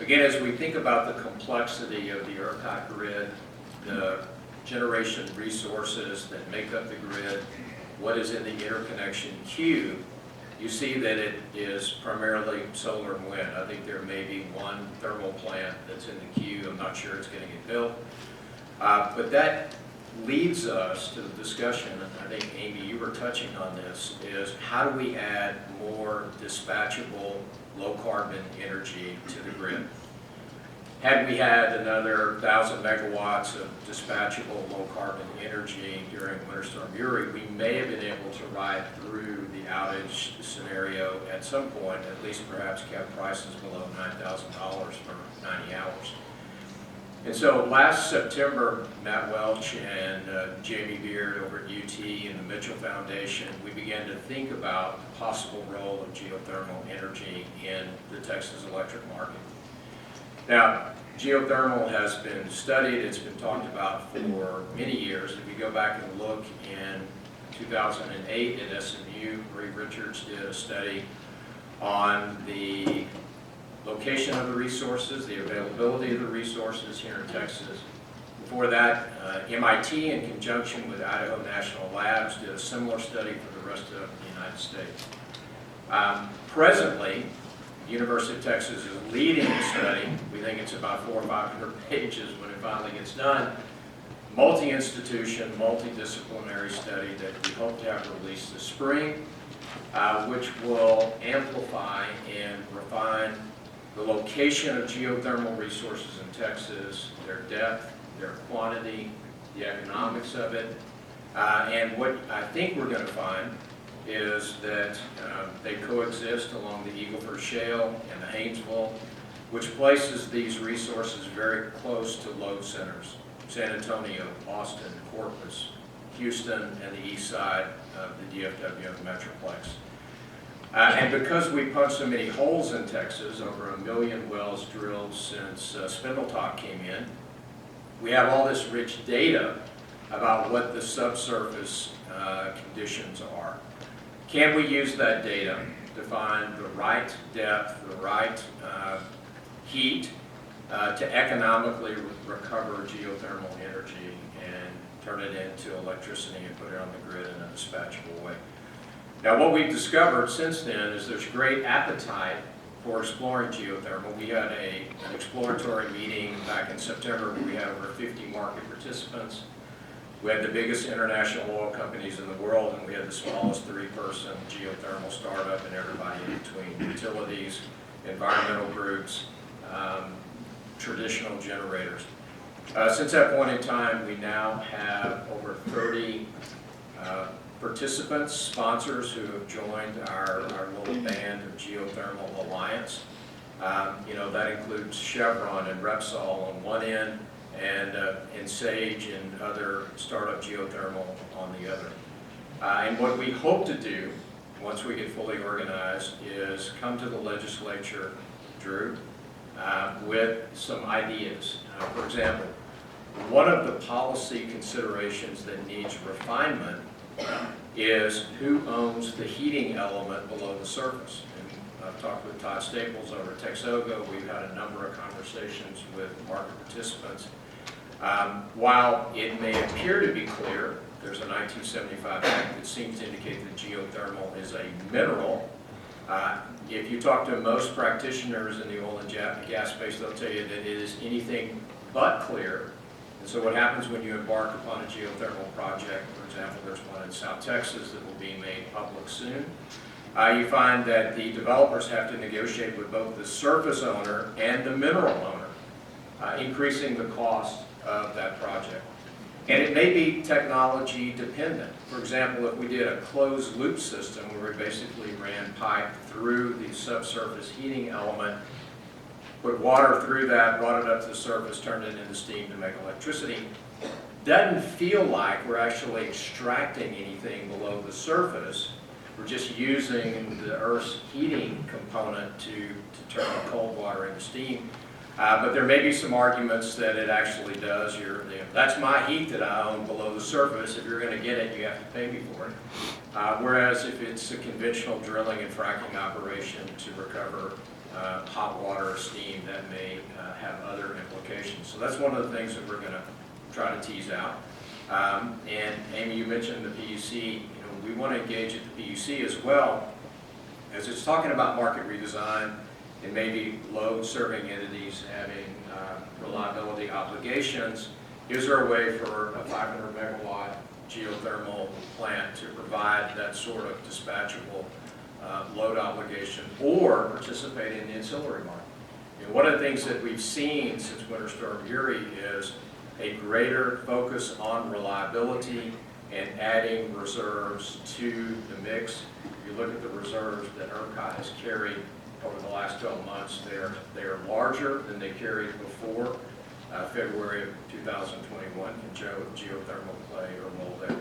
Again, as we think about the complexity of the ERCOT grid, the generation resources that make up the grid, what is in the interconnection queue, you see that it is primarily solar and wind. I think there may be one thermal plant that's in the queue. I'm not sure it's going to get built. But that leads us to the discussion, and I think, Amy, you were touching on this, is how do we add more dispatchable, low-carbon energy to the grid? Had we had another 1,000 megawatts of dispatchable low-carbon energy during Winter Storm Uri, we may have been able to ride through the outage scenario at some point, at least perhaps kept prices below $9,000 for 90 hours. And so last September, Matt Welch and Jamie Beard over at UT and the Mitchell Foundation, we began to think about the possible role of geothermal energy in the Texas electric market. Now, geothermal has been studied, it's been talked about for many years. If you go back and look in 2008 at SMU, Marie Richards did a study on the location of the resources, the availability of the resources here in Texas. Before that, MIT, in conjunction with Idaho National Labs, did a similar study for the rest of the United States. Presently, the University of Texas is leading the study. We think it's about 400 or 500 pages when it finally gets done. Multi-institution, multidisciplinary study that we hope to have released this spring, which will amplify and refine the location of geothermal resources in Texas, their depth, their quantity, the economics of it. And what I think we're going to find is that they coexist along the Eagle Ford Shale and the Haynesville, which places these resources very close to load centers: San Antonio, Austin, Corpus, Houston, and the east side of the DFW Metroplex. And because we punched so many holes in Texas, over 1 million wells drilled since Spindletop came in, we have all this rich data about what the subsurface conditions are. Can we use that data to find the right depth, the right heat to economically recover geothermal energy and turn it into electricity and put it on the grid in a dispatchable way? Now, what we've discovered since then is there's great appetite for exploring geothermal. We had an exploratory meeting back in September where we had over 50 market participants. We had the biggest international oil companies in the world, and we had the smallest 3-person geothermal startup, and everybody in between: utilities, environmental groups, traditional generators. Since that point in time, we now have over 30 participants, sponsors who have joined our little band of Geothermal Alliance. That includes Chevron and Repsol on one end, and Sage and other startup geothermal on the other. And what we hope to do, once we get fully organized, is come to the legislature, Drew, with some ideas. For example, one of the policy considerations that needs refinement is who owns the heating element below the surface. And I've talked with Todd Staples over at Texogo. We've had a number of conversations with market participants. While it may appear to be clear, there's a 1975 act that seems to indicate that geothermal is a mineral. If you talk to most practitioners in the oil and gas space, they'll tell you that it is anything but clear. And so what happens when you embark upon a geothermal project, for example, there's one in South Texas that will be made public soon, you find that the developers have to negotiate with both the surface owner and the mineral owner, increasing the cost of that project. And it may be technology dependent. For example, if we did a closed loop system where we basically ran pipe through the subsurface heating element, put water through that, brought it up to the surface, turned it into steam to make electricity, doesn't feel like we're actually extracting anything below the surface. We're just using the Earth's heating component to turn the cold water into steam. But there may be some arguments that it actually does. That's my heat that I own below the surface. If you're going to get it, you have to pay me for it. Whereas if it's a conventional drilling and fracking operation to recover hot water steam that may have other implications. So that's one of the things that we're going to try to tease out. And Amy, you mentioned the PUC. We want to engage at the PUC as well, as it's talking about market redesign and maybe load-serving entities having reliability obligations. Is there a way for a 500 megawatt geothermal plant to provide that sort of dispatchable load obligation or participate in the ancillary market? One of the things that we've seen since Winter Storm Uri is a greater focus on reliability and adding reserves to the mix. If you look at the reserves that ERCOT has carried over the last 12 months, they're larger than they carried before February of 2021. Can geothermal play a role there?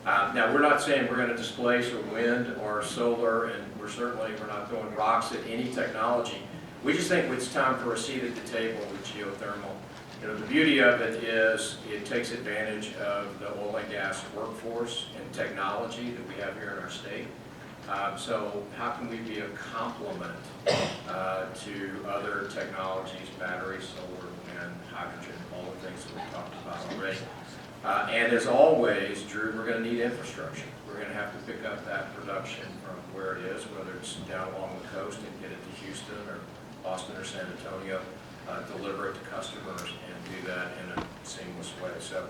Now, we're not saying we're going to displace wind or solar, and we're not throwing rocks at any technology. We just think it's time for a seat at the table with geothermal. The beauty of it is it takes advantage of the oil and gas workforce and technology that we have here in our state. So how can we be a complement to other technologies, batteries, solar, and hydrogen, all the things that we've talked about already. And as always, Drew, we're going to need infrastructure. We're going to have to pick up that production from where it is, whether it's down along the coast and get it to Houston or Boston or San Antonio, deliver it to customers, and do that in a seamless way. So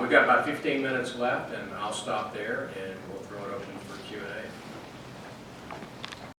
we've got about 15 minutes left, and I'll stop there, and we'll throw it open for Q&A.